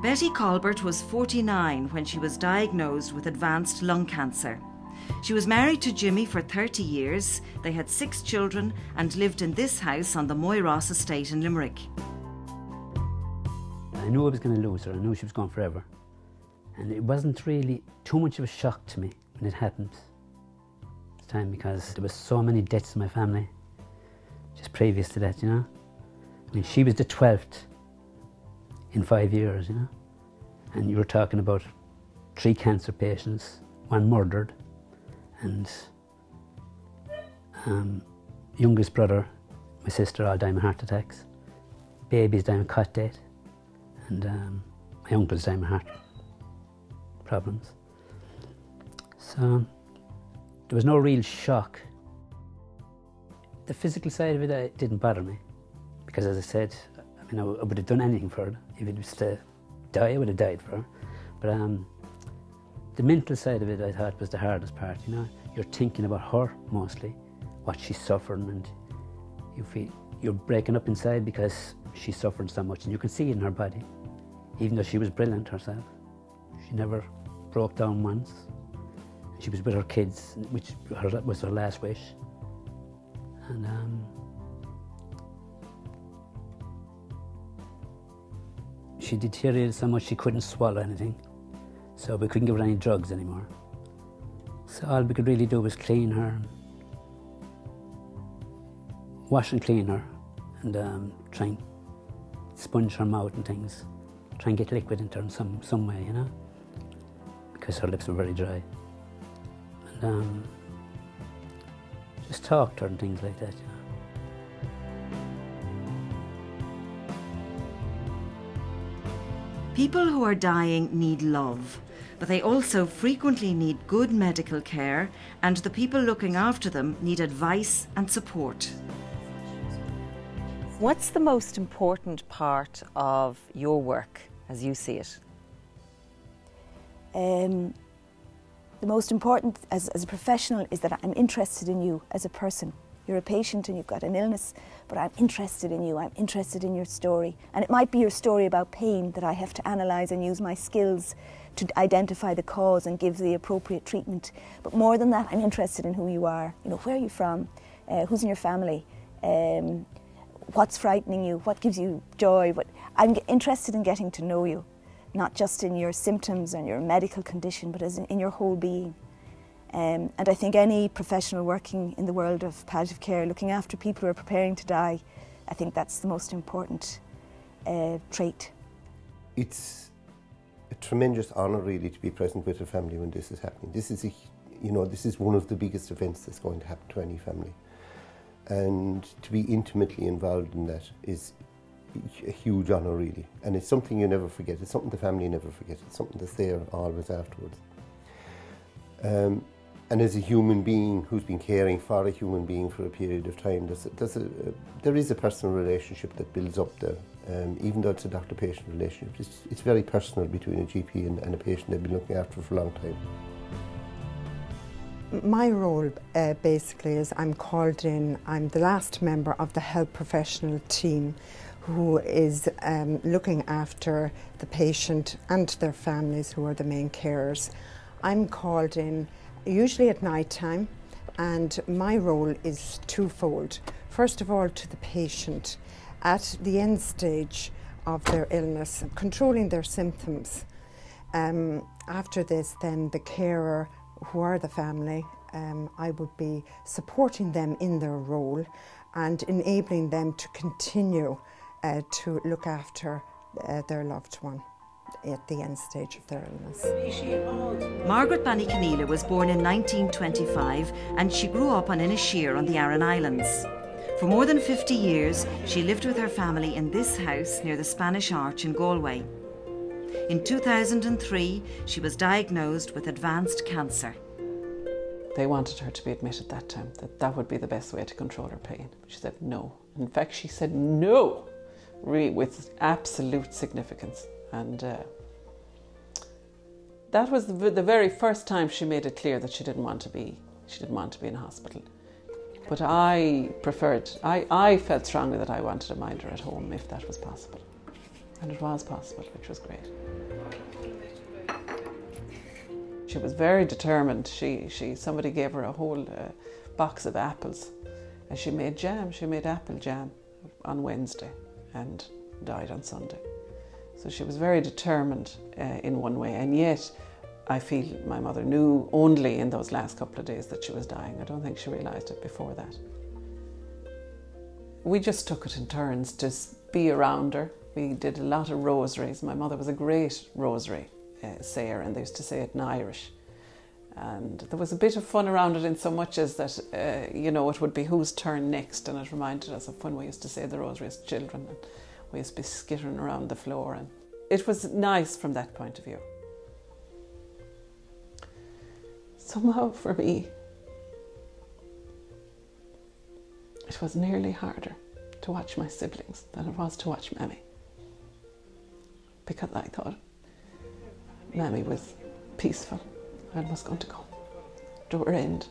Betty Colbert was 49 when she was diagnosed with advanced lung cancer. She was married to Jimmy for 30 years. They had 6 children and lived in this house on the Moyross estate in Limerick. I knew I was going to lose her. I knew she was gone forever. And it wasn't really too much of a shock to me when it happened this time, because there was so many deaths in my family just previous to that, you know. I mean, she was the 12th in 5 years, you know. And you were talking about 3 cancer patients, 1 murdered, and youngest brother, my sister, all dying of heart attacks. Baby's dying of cot death, and my uncle's dying of heart problems. So there was no real shock. The physical side of it didn't bother me, because as I said, I mean, I would have done anything for her. If it was to die, I would have died for her. But the mental side of it, I thought, was the hardest part, you know. You're thinking about her mostly, what she's suffering, and you feel you're breaking up inside because she's suffering so much, and you can see it in her body. Even though she was brilliant herself, she never broke down once. She was with her kids, which was her last wish. And she deteriorated so much she couldn't swallow anything, so we couldn't give her any drugs anymore. So all we could really do was clean her, wash and clean her, and try and sponge her mouth and things, try and get liquid into her in some way, you know, because her lips were very dry. And just talk to her and things like that, you know. People who are dying need love, but they also frequently need good medical care, and the people looking after them need advice and support. What's the most important part of your work as you see it? The most important as a professional is that I'm interested in you as a person. You're a patient and you've got an illness, but I'm interested in you, I'm interested in your story. And it might be your story about pain that I have to analyse and use my skills to identify the cause and give the appropriate treatment. But more than that, I'm interested in who you are. You know, where are you from? Who's in your family? What's frightening you? What gives you joy? I'm interested in getting to know you, not just in your symptoms and your medical condition, but as in your whole being. And I think any professional working in the world of palliative care, looking after people who are preparing to die, I think that's the most important trait. It's a tremendous honour, really, to be present with a family when this is happening. This is this is one of the biggest events that's going to happen to any family, and to be intimately involved in that is a huge honour, really. And it's something you never forget. It's something the family never forget. It's something that's there always afterwards. And as a human being who's been caring for a human being for a period of time, there is a personal relationship that builds up there. Even though it's a doctor-patient relationship, it's very personal between a GP and a patient they've been looking after for a long time. My role basically is I'm called in, I'm the last member of the health professional team who is looking after the patient and their families, who are the main carers. I'm called in usually at night time, and my role is twofold. First of all, to the patient at the end stage of their illness, controlling their symptoms. After this, then the carer, who are the family, I would be supporting them in their role and enabling them to continue to look after their loved one at the end stage of their illness. Margaret Banny-Keneally was born in 1925 and she grew up on Inisheer on the Aran Islands. For more than 50 years, she lived with her family in this house near the Spanish Arch in Galway. In 2003, she was diagnosed with advanced cancer. They wanted her to be admitted that time, that would be the best way to control her pain. She said no. In fact, she said no, really, with absolute significance. And that was the very first time she made it clear that she didn't want to be in a hospital. But I felt strongly that I wanted to mind her at home if that was possible. And it was possible, which was great. She was very determined. Somebody gave her a whole box of apples, and she made jam. She made apple jam on Wednesday and died on Sunday. So she was very determined in one way, and yet I feel my mother knew only in those last couple of days that she was dying. I don't think she realised it before that. We just took it in turns to be around her. We did a lot of rosaries. My mother was a great rosary sayer, and they used to say it in Irish. And there was a bit of fun around it in so much as that, it would be whose turn next, and it reminded us of when we used to say the rosary as children, and we used to be skittering around the floor, and it was nice from that point of view. Somehow for me, it was nearly harder to watch my siblings than it was to watch Mammy, because I thought Mammy was peaceful and was going to go to her end,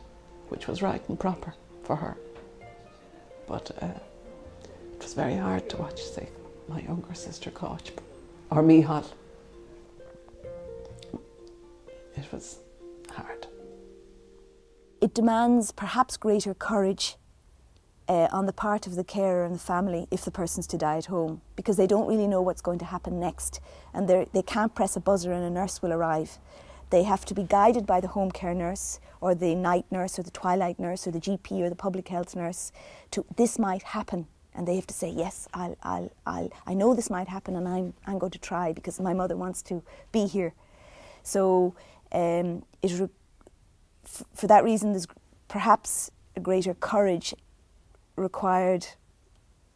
which was right and proper for her. But it was very hard to watch, say, my younger sister Koch or Mihal. It was hard. It demands perhaps greater courage on the part of the carer and the family if the person's to die at home, because they don't really know what's going to happen next, and they can't press a buzzer and a nurse will arrive. They have to be guided by the home care nurse or the night nurse or the twilight nurse or the GP or the public health nurse to, this might happen, and they have to say, yes, I know this might happen, and I'm going to try because my mother wants to be here. So for that reason, there's perhaps a greater courage required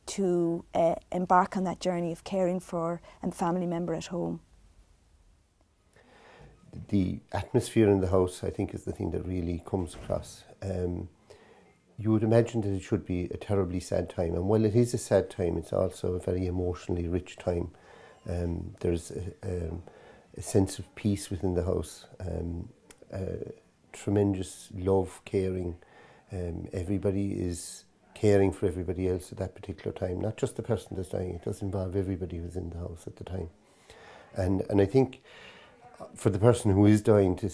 to embark on that journey of caring for a family member at home. The atmosphere in the house, I think, is the thing that really comes across. You would imagine that it should be a terribly sad time, and while it is a sad time, it's also a very emotionally rich time. There's a sense of peace within the house, tremendous love, caring. Everybody is caring for everybody else at that particular time, not just the person that's dying. It does involve everybody who's in the house at the time. And I think for the person who is dying to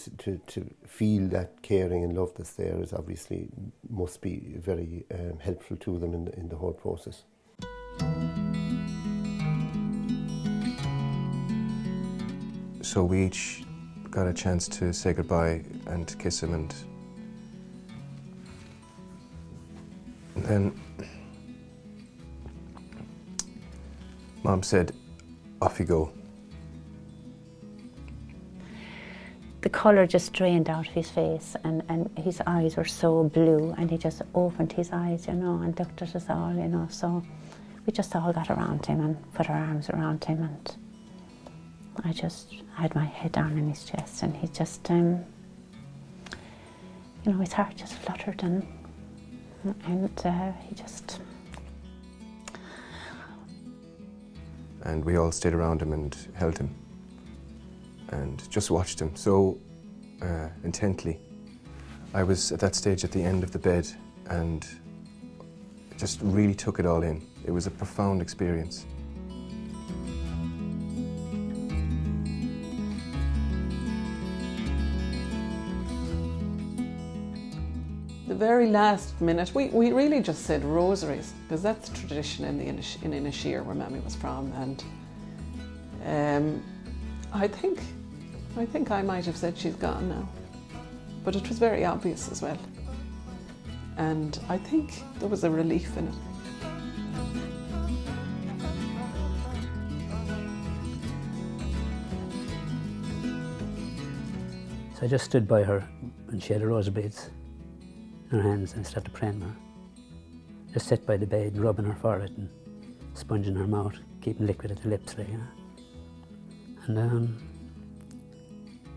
feel that caring and love that's there is obviously must be very helpful to them in the whole process. So we each got a chance to say goodbye and kiss him, and then Mom said, "Off you go." The colour just drained out of his face, and his eyes were so blue, and he just opened his eyes, and looked at us all, so we just all got around him and put our arms around him, and I had my head down in his chest, and he just, his heart just fluttered, and he just... And we all stayed around him and held him and just watched him so intently. I was at that stage at the end of the bed and just really took it all in. It was a profound experience. The very last minute, we really just said rosaries, because that's the tradition in Inishir, where Mammy was from, and I think I might have said she's gone now, but it was very obvious as well, and I think there was a relief in it. So I just stood by her and she had a rosary beads in her hands, and I started praying with her. Just sat by the bed, rubbing her forehead and sponging her mouth, keeping liquid at the lips, like, And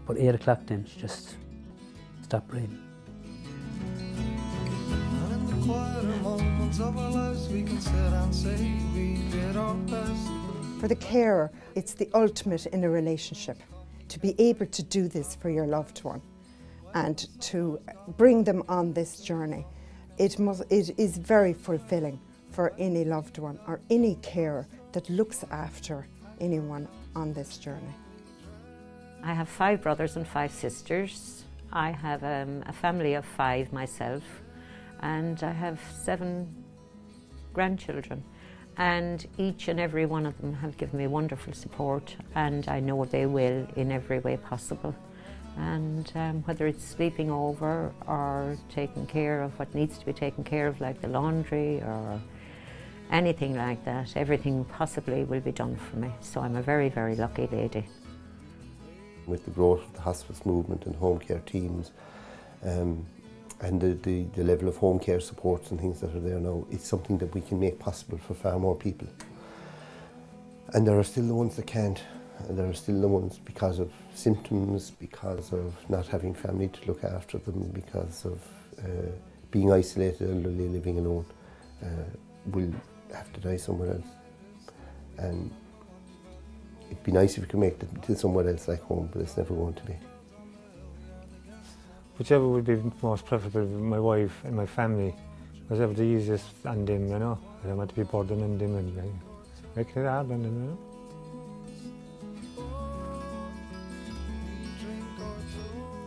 about 8 o'clock then, she just stopped breathing. For the carer, it's the ultimate in a relationship, to be able to do this for your loved one and to bring them on this journey. It is very fulfilling for any loved one or any carer that looks after anyone on this journey. I have 5 brothers and 5 sisters. I have a family of 5 myself, and I have 7 grandchildren. And each and every one of them have given me wonderful support, and I know they will in every way possible. And whether it's sleeping over or taking care of what needs to be taken care of, like the laundry or anything like that, everything possibly will be done for me. So I'm a very, very lucky lady. With the growth of the hospice movement and home care teams, and the level of home care supports and things that are there now, it's something that we can make possible for far more people. And there are still the ones that can't. And there are still the ones because of symptoms, because of not having family to look after them, because of being isolated, elderly, living alone, will have to die somewhere else. And it'd be nice if we could make it to somewhere else like home, but it's never going to be. Whichever would be most preferable with my wife and my family, whatever the easiest on them, you know. I don't want to be burdened on them and make it hard on them, you know.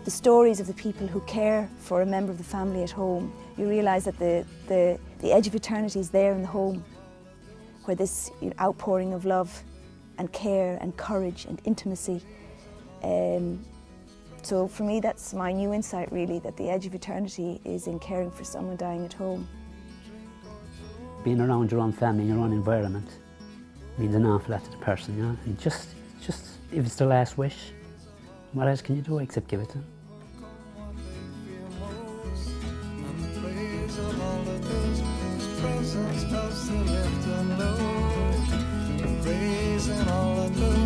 The stories of the people who care for a member of the family at home, you realise that the edge of eternity is there in the home, where this outpouring of love and care and courage and intimacy. So for me, that's my new insight really, that the edge of eternity is in caring for someone dying at home. Being around your own family, your own environment, means an awful lot to the person, you know. And just if it's the last wish, what else can you do except give it to them? Praising all of the